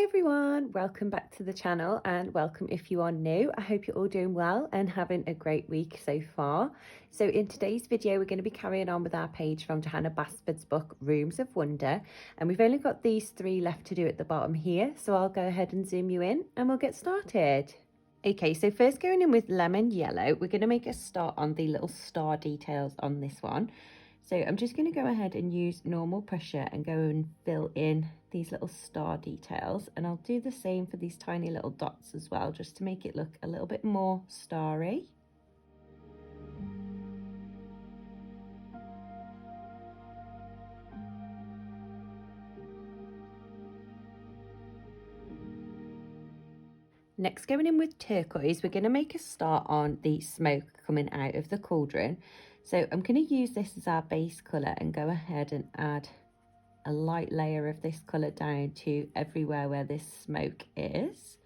everyone, welcome back to the channel and welcome if you are new. I hope you're all doing well and having a great week so far. So in today's video we're going to be carrying on with our page from Johanna Basford's book Rooms of Wonder, and we've only got these 3 left to do at the bottom here, so I'll go ahead and zoom you in and we'll get started. Okay, so first going in with lemon yellow, we're going to make a start on the little star details on this one. So I'm just going to go ahead and use normal pressure and go and fill in these little star details, and I'll do the same for these tiny little dots as well, just to make it look a little bit more starry. Next, going in with turquoise, we're going to make a start on the smoke coming out of the cauldron. So I'm going to use this as our base colour and go ahead and add a light layer of this colour down to everywhere where this smoke is.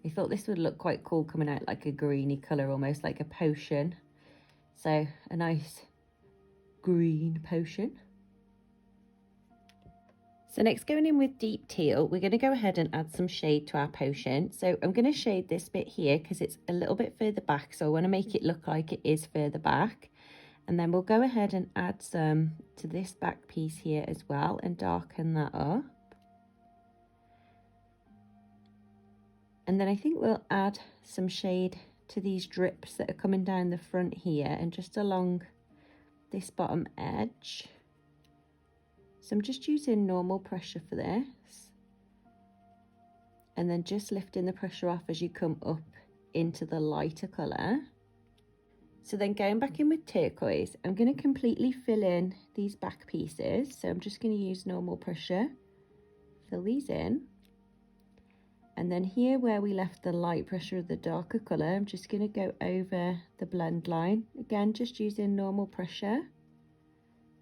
I thought this would look quite cool coming out like a greeny colour, almost like a potion. So a nice green potion. So next, going in with deep teal, we're going to go ahead and add some shade to our potion. So I'm going to shade this bit here because it's a little bit further back, so I want to make it look like it is further back. And then we'll go ahead and add some to this back piece here as well and darken that up. And then I think we'll add some shade to these drips that are coming down the front here and just along this bottom edge. So I'm just using normal pressure for this, and then just lifting the pressure off as you come up into the lighter colour. So then going back in with turquoise, I'm going to completely fill in these back pieces. So I'm just going to use normal pressure, fill these in. And then here where we left the light pressure of the darker colour, I'm just going to go over the blend line. Again, just using normal pressure.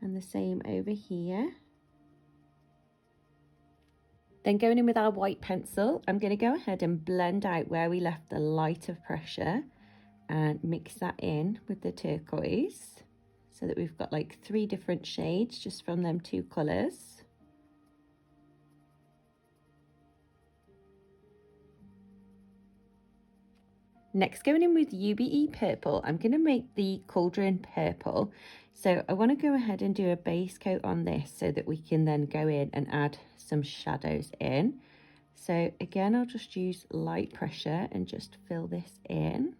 And the same over here. Then going in with our white pencil, I'm going to go ahead and blend out where we left the lighter pressure and mix that in with the turquoise so that we've got like 3 different shades just from them 2 colours. Next, going in with UBE purple, I'm going to make the cauldron purple. So I want to go ahead and do a base coat on this so that we can then go in and add some shadows in. So again, I'll just use light pressure and just fill this in.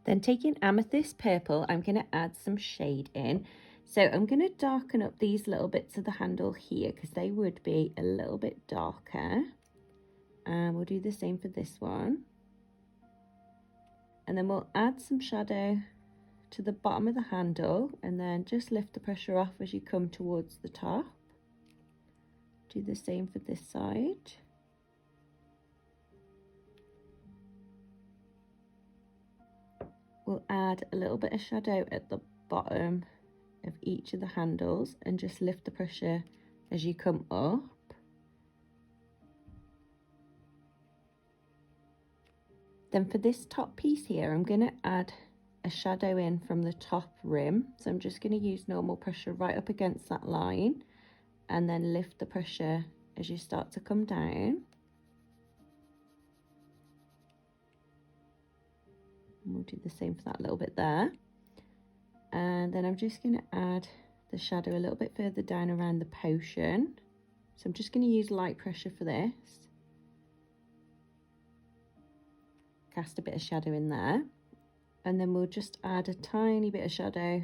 Then taking amethyst purple, I'm going to add some shade in. So I'm going to darken up these little bits of the handle here because they would be a little bit darker. And we'll do the same for this one. And then we'll add some shadow to the bottom of the handle and then just lift the pressure off as you come towards the top. Do the same for this side. We'll add a little bit of shadow at the bottom of each of the handles and just lift the pressure as you come up. Then for this top piece here, I'm going to add a shadow in from the top rim. So I'm just going to use normal pressure right up against that line and then lift the pressure as you start to come down. And we'll do the same for that little bit there. And then I'm just going to add the shadow a little bit further down around the potion. So I'm just going to use light pressure for this. Cast a bit of shadow in there. And then we'll just add a tiny bit of shadow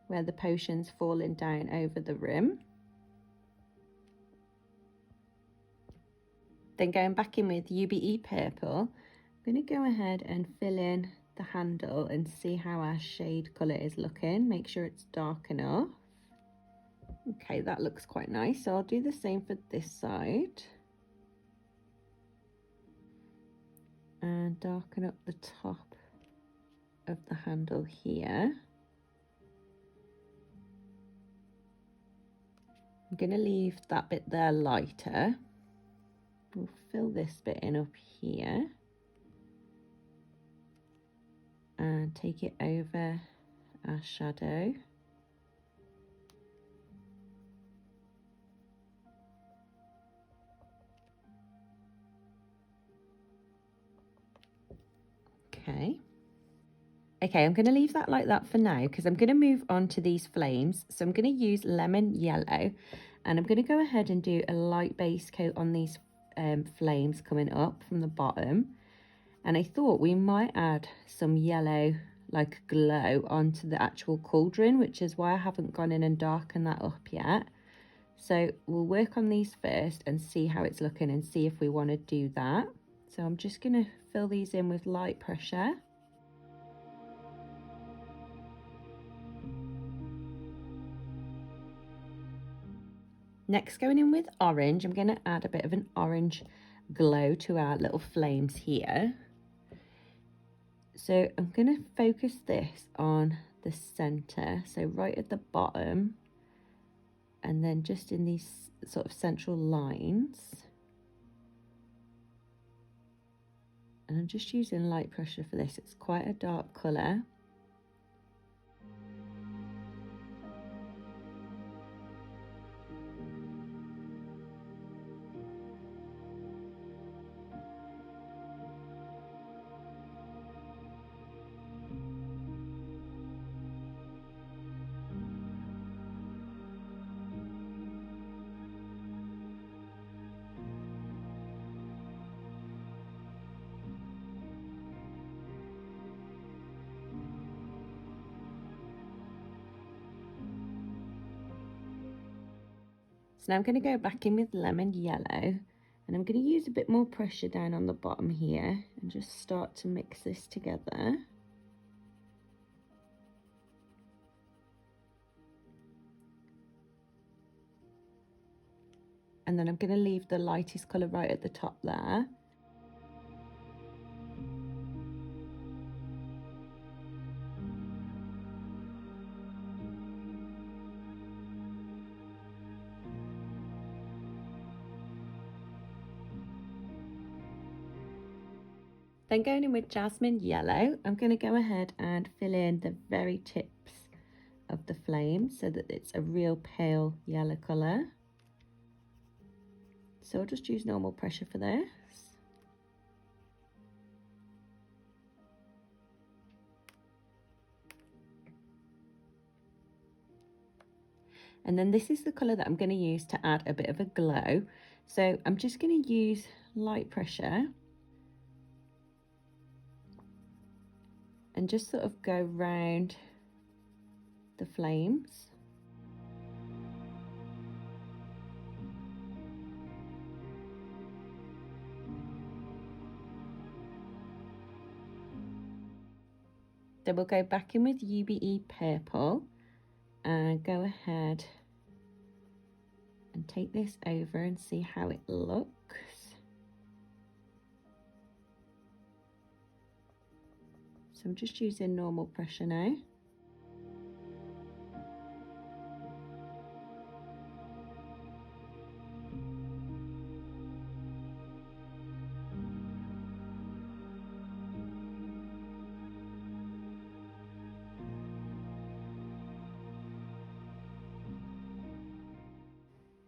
where the potion's falling down over the rim. Then going back in with UBE purple, I'm going to go ahead and fill in the handle and see how our shade colour is looking. Make sure it's dark enough. Okay, that looks quite nice. So I'll do the same for this side. And darken up the top of the handle here. I'm going to leave that bit there lighter. We'll fill this bit in up here and take it over our shadow. Okay, I'm going to leave that like that for now because I'm going to move on to these flames. So I'm going to use lemon yellow, and I'm going to go ahead and do a light base coat on these flames coming up from the bottom. And I thought we might add some yellow like glow onto the actual cauldron, which is why I haven't gone in and darkened that up yet. So we'll work on these first and see how it's looking and see if we want to do that. So I'm just going to fill these in with light pressure. Next, going in with orange, I'm going to add a bit of an orange glow to our little flames here. So I'm going to focus this on the center, so right at the bottom, and then just in these sort of central lines. And I'm just using light pressure for this. It's quite a dark colour. So now I'm going to go back in with lemon yellow, and I'm going to use a bit more pressure down on the bottom here and just start to mix this together. And then I'm going to leave the lightest colour right at the top there. Then going in with jasmine yellow, I'm going to go ahead and fill in the very tips of the flame so that it's a real pale yellow colour. So I'll just use normal pressure for this. And then this is the colour that I'm going to use to add a bit of a glow. So I'm just going to use light pressure and just sort of go round the flames. Then we'll go back in with UBE purple and go ahead and take this over and see how it looks. So I'm just using normal pressure now.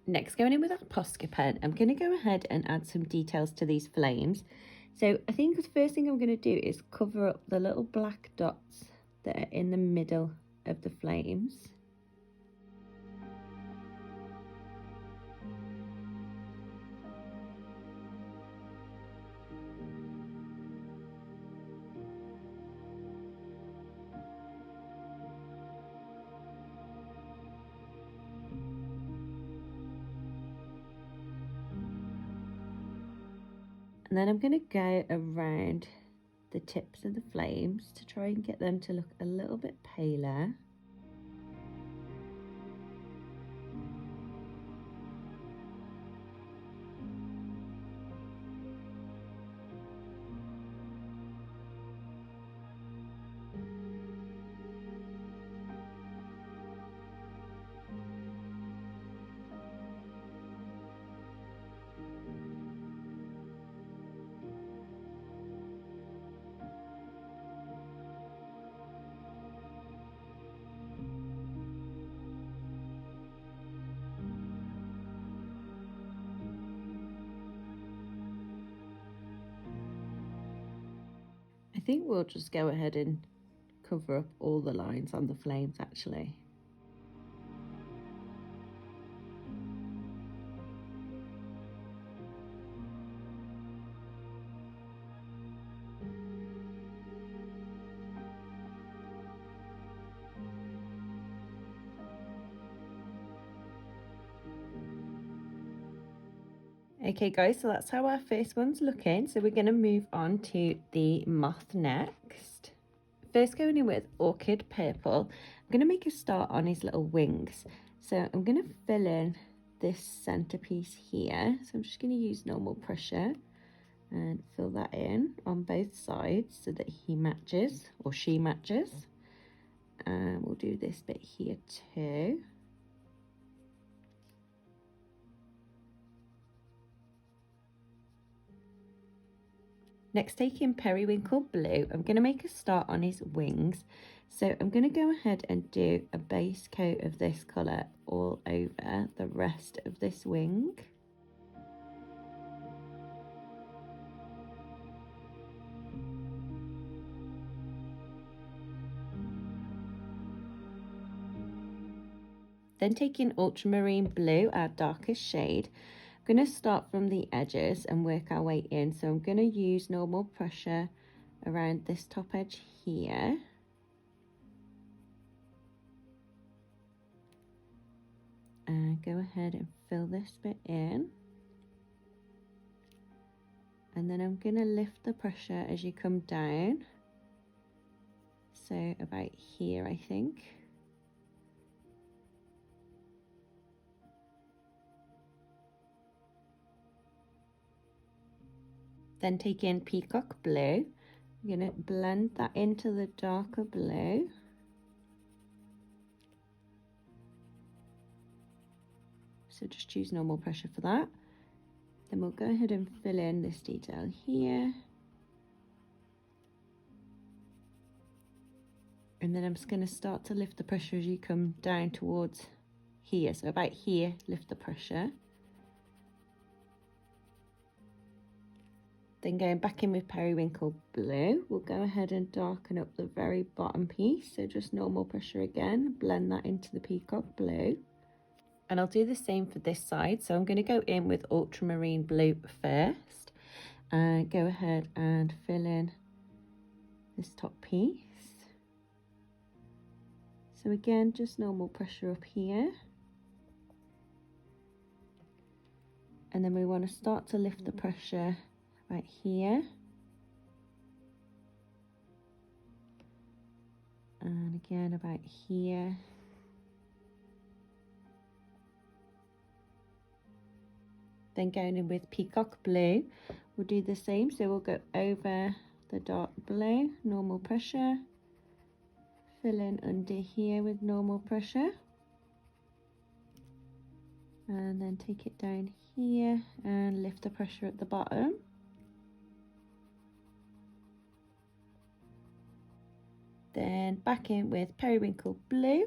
Next, going in with our Posca pen, I'm going to go ahead and add some details to these flames. So I think the first thing I'm going to do is cover up the little black dots that are in the middle of the flames. And then I'm going to go around the tips of the flames to try and get them to look a little bit paler. think we'll just go ahead and cover up all the lines on the flames actually. Okay guys, so that's how our first one's looking. So we're going to move on to the moth next. First, going in with orchid purple, I'm going to make a start on his little wings. So I'm going to fill in this centerpiece here. So I'm just going to use normal pressure and fill that in on both sides so that he matches, or she matches. And we'll do this bit here too. Next, taking periwinkle blue, I'm going to make a start on his wings. So I'm going to go ahead and do a base coat of this colour all over the rest of this wing. Then taking ultramarine blue, our darkest shade, I'm going to start from the edges and work our way in. So I'm going to use normal pressure around this top edge here. And go ahead and fill this bit in. And then I'm going to lift the pressure as you come down. So about here, I think. Then take in peacock blue. I'm going to blend that into the darker blue. So just use normal pressure for that. Then we'll go ahead and fill in this detail here. And then I'm just going to start to lift the pressure as you come down towards here. So about here, lift the pressure. Then going back in with periwinkle blue, we'll go ahead and darken up the very bottom piece. So just normal pressure again, blend that into the peacock blue. And I'll do the same for this side. So I'm going to go in with ultramarine blue first. And go ahead and fill in this top piece. So again, just normal pressure up here. And then we want to start to lift the pressure right here. And again about here. Then going in with peacock blue, we'll do the same. So we'll go over the dark blue, normal pressure. Fill in under here with normal pressure. And then take it down here and lift the pressure at the bottom. Then back in with periwinkle blue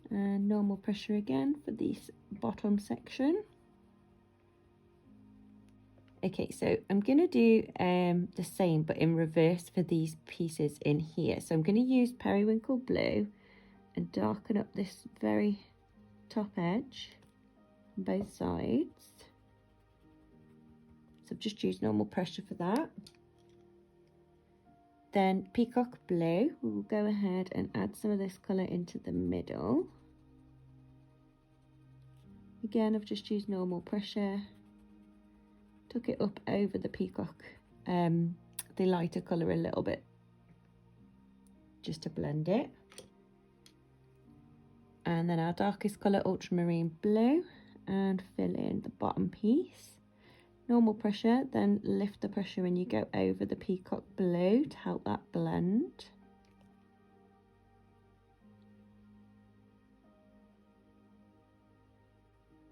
and normal pressure again for this bottom section. Okay, so I'm going to do the same but in reverse for these pieces in here. So I'm going to use periwinkle blue and darken up this very top edge on both sides. So I've just used normal pressure for that. Then peacock blue, we'll go ahead and add some of this colour into the middle. Again, I've just used normal pressure. Took it up over the peacock, the lighter colour a little bit, just to blend it. And then our darkest colour, ultramarine blue, and fill in the bottom piece. Normal pressure, then lift the pressure when you go over the peacock blue to help that blend.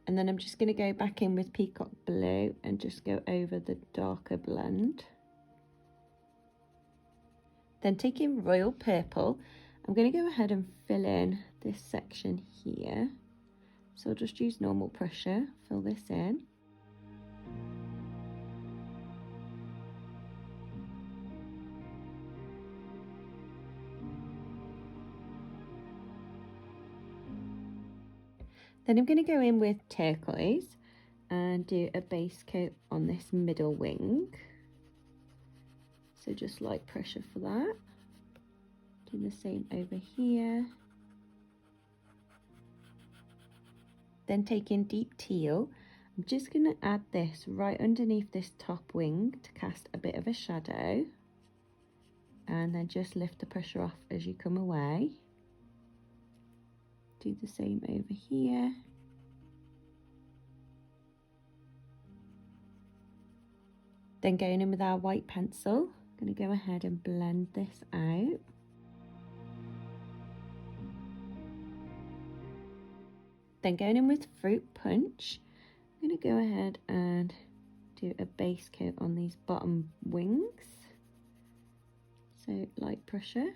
And then I'm just going to go back in with peacock blue and just go over the darker blend. Then taking royal purple, I'm going to go ahead and fill in this section here. So I'll just use normal pressure, fill this in. Then I'm going to go in with turquoise and do a base coat on this middle wing. So just light pressure for that. Do the same over here. Then taking deep teal, I'm just going to add this right underneath this top wing to cast a bit of a shadow. And then just lift the pressure off as you come away. Do the same over here. Then going in with our white pencil, I'm going to go ahead and blend this out. Then going in with fruit punch, I'm going to go ahead and do a base coat on these bottom wings. So light pressure.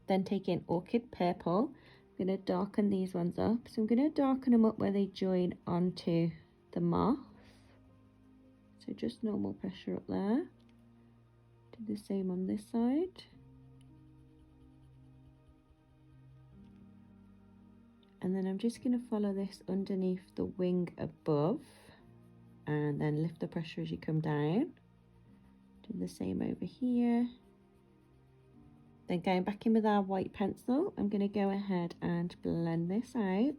Then taking orchid purple, I'm going to darken these ones up. So I'm going to darken them up where they join onto the moth. So just normal pressure up there. Do the same on this side. And then I'm just going to follow this underneath the wing above and then lift the pressure as you come down. Do the same over here. Then going back in with our white pencil, I'm going to go ahead and blend this out.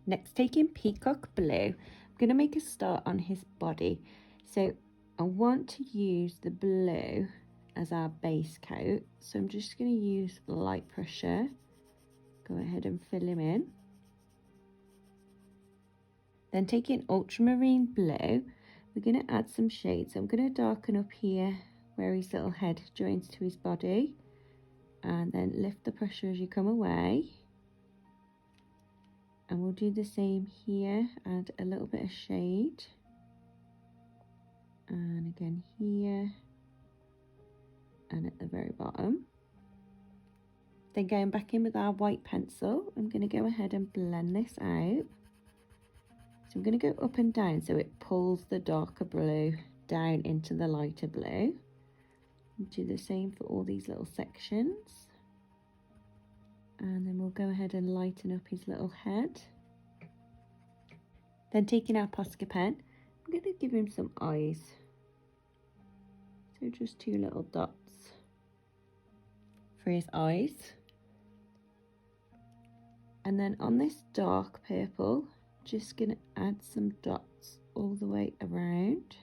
Next, taking peacock blue, I'm going to make a start on his body. So I want to use the blue as our base coat. So I'm just going to use light pressure. Go ahead and fill him in. Then taking ultramarine blue, we're going to add some shades. So I'm going to darken up here where his little head joins to his body. And then lift the pressure as you come away. And we'll do the same here, add a little bit of shade. And again here. And at the very bottom. Then going back in with our white pencil, I'm going to go ahead and blend this out. So I'm going to go up and down so it pulls the darker blue down into the lighter blue. Do the same for all these little sections. And then we'll go ahead and lighten up his little head. Then taking our Posca pen, I'm going to give him some eyes. So just 2 little dots for his eyes. And then on this dark purple, just going to add some dots all the way around.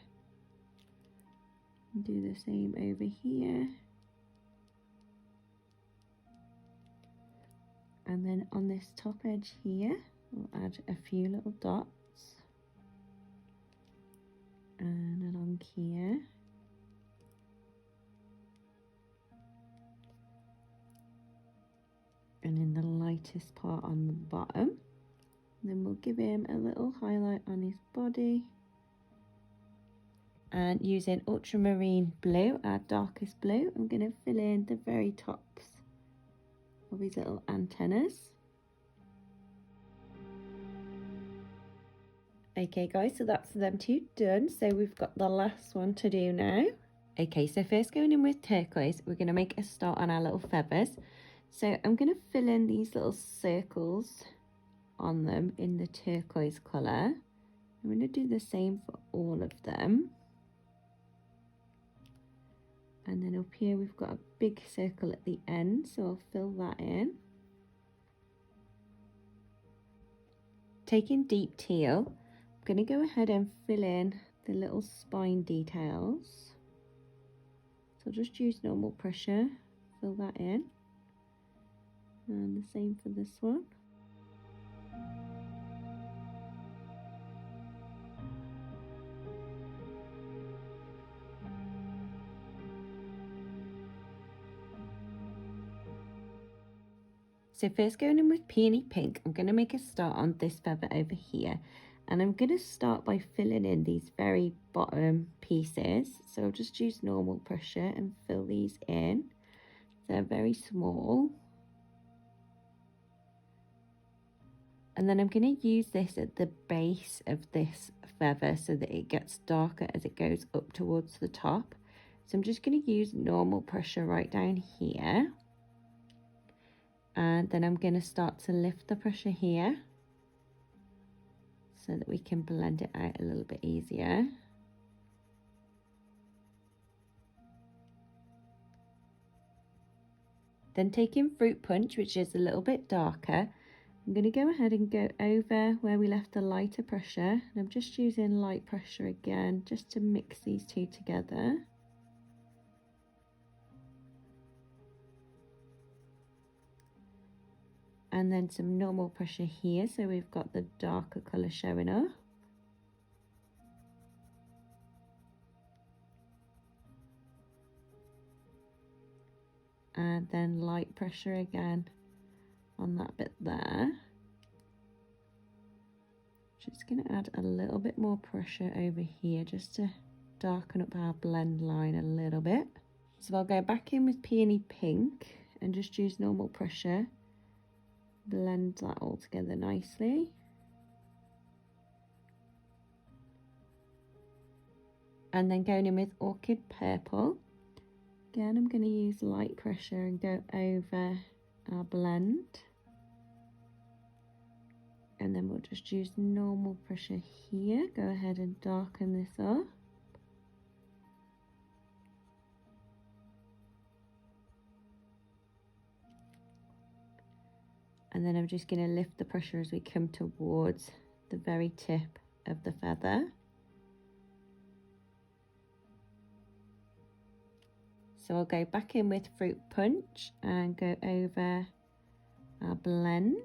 And do the same over here. And then on this top edge here, we'll add a few little dots. And along here. And in the lightest part on the bottom. And then we'll give him a little highlight on his body. And using ultramarine blue, our darkest blue, I'm going to fill in the very tops of his little antennas. Okay guys, so that's them 2 done. So we've got the last one to do now. Okay, so first going in with turquoise, we're going to make a start on our little feathers. So I'm going to fill in these little circles on them in the turquoise colour. I'm going to do the same for all of them. And then up here we've got a big circle at the end, so I'll fill that in. Taking deep teal, I'm going to go ahead and fill in the little spine details. So I'll just use normal pressure, fill that in. And the same for this one. So first going in with peony pink, I'm going to make a start on this feather over here. And I'm going to start by filling in these very bottom pieces. So I'll just use normal pressure and fill these in. They're very small. And then I'm going to use this at the base of this feather so that it gets darker as it goes up towards the top. So I'm just going to use normal pressure right down here. And then I'm going to start to lift the pressure here so that we can blend it out a little bit easier. Then taking Fruit Punch, which is a little bit darker, I'm going to go ahead and go over where we left the lighter pressure. And I'm just using light pressure again, just to mix these two together. And then some normal pressure here, so we've got the darker colour showing up. And then light pressure again on that bit there. Just going to add a little bit more pressure over here just to darken up our blend line a little bit. So I'll go back in with Peony Pink and just use normal pressure. Blend that all together nicely. And then going in with Orchid Purple. Again, I'm going to use light pressure and go over our blend. And then we'll just use normal pressure here. Go ahead and darken this up. And then I'm just going to lift the pressure as we come towards the very tip of the feather. So I'll go back in with Fruit Punch and go over our blend.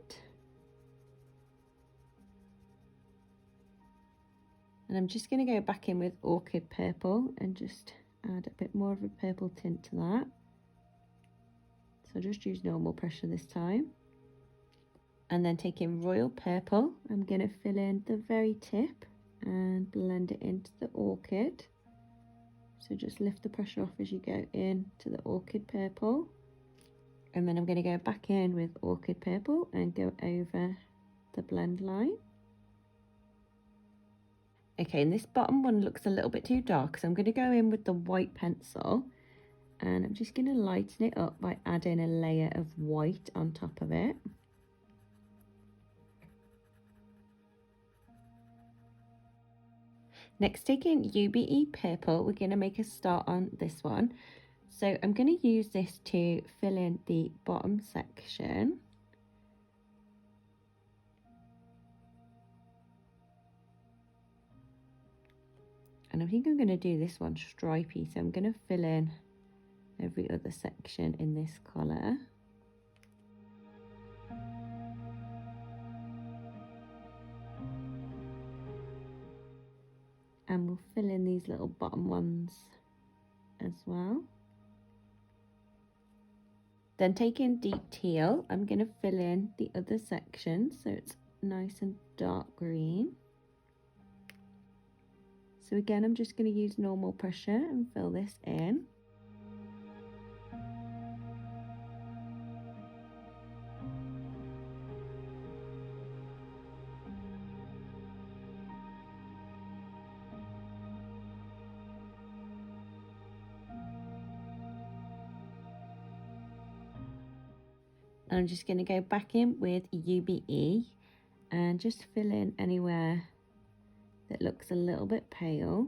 And I'm just going to go back in with Orchid Purple and just add a bit more of a purple tint to that. So just use normal pressure this time. And then taking Royal Purple, I'm going to fill in the very tip and blend it into the orchid. So just lift the pressure off as you go in to the Orchid Purple. And then I'm going to go back in with Orchid Purple and go over the blend line. Okay, and this bottom one looks a little bit too dark, so I'm going to go in with the white pencil. And I'm just going to lighten it up by adding a layer of white on top of it. Next, taking UBE Purple, we're going to make a start on this one. So I'm going to use this to fill in the bottom section. And I think I'm going to do this one stripy, so I'm going to fill in every other section in this colour. And we'll fill in these little bottom ones as well. Then taking Deep Teal, I'm going to fill in the other section so it's nice and dark green. So again, I'm just going to use normal pressure and fill this in. And I'm just going to go back in with UBE and just fill in anywhere that looks a little bit pale.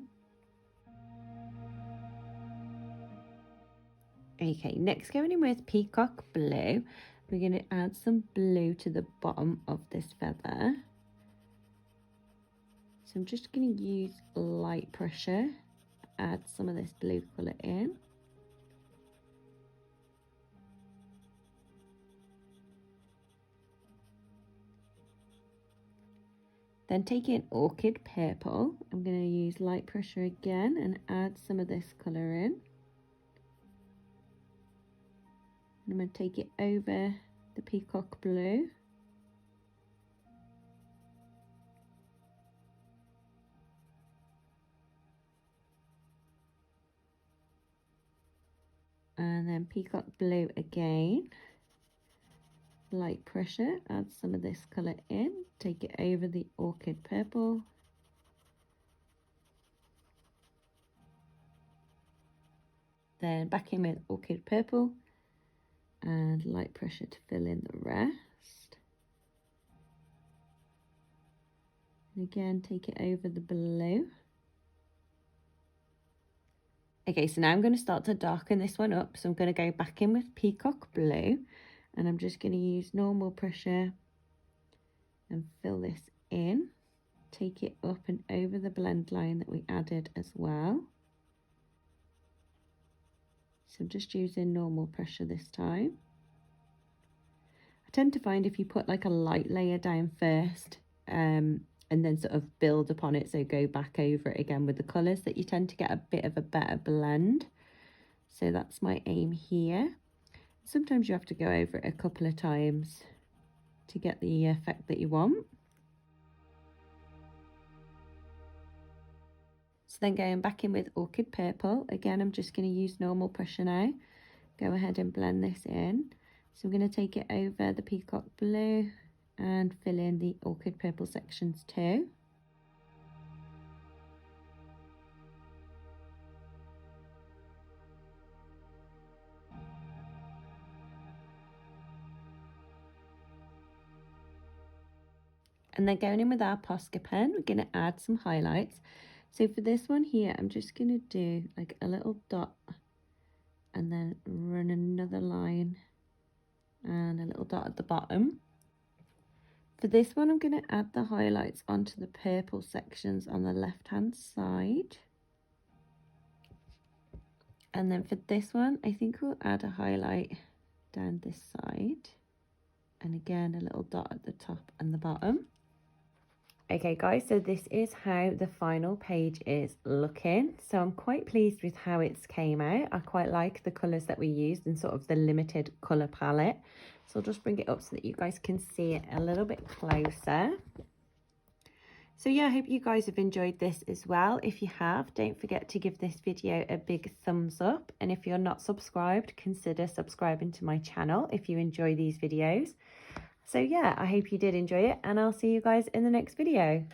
Okay, next going in with Peacock Blue, we're going to add some blue to the bottom of this feather. So I'm just going to use light pressure, add some of this blue colour in. Then taking Orchid Purple, I'm going to use light pressure again and add some of this colour in. And I'm going to take it over the Peacock Blue. And then Peacock Blue again. light pressure, add some of this colour in, take it over the orchid purple. Then back in with orchid purple and light pressure to fill in the rest. And again, take it over the blue. Okay, so now I'm going to start to darken this one up. So I'm going to go back in with peacock blue, and I'm just going to use normal pressure and fill this in. Take it up and over the blend line that we added as well. So I'm just using normal pressure this time. I tend to find if you put like a light layer down first, and then sort of build upon it, so go back over it again with the colours, that you tend to get a bit of a better blend. So that's my aim here. Sometimes you have to go over it a couple of times to get the effect that you want. So then going back in with orchid purple, again I'm just going to use normal pressure now. Go ahead and blend this in. So I'm going to take it over the peacock blue and fill in the orchid purple sections too. And then going in with our Posca pen, we're going to add some highlights. So for this one here, I'm just going to do like a little dot and then run another line and a little dot at the bottom. For this one, I'm going to add the highlights onto the purple sections on the left-hand side. And then for this one, I think we'll add a highlight down this side. And again, a little dot at the top and the bottom. Okay guys, so this is how the final page is looking. So I'm quite pleased with how it's came out. I quite like the colours that we used and sort of the limited colour palette. So I'll just bring it up so that you guys can see it a little bit closer. So yeah, I hope you guys have enjoyed this as well. If you have, don't forget to give this video a big thumbs up. And if you're not subscribed, consider subscribing to my channel if you enjoy these videos. So yeah, I hope you did enjoy it, and I'll see you guys in the next video.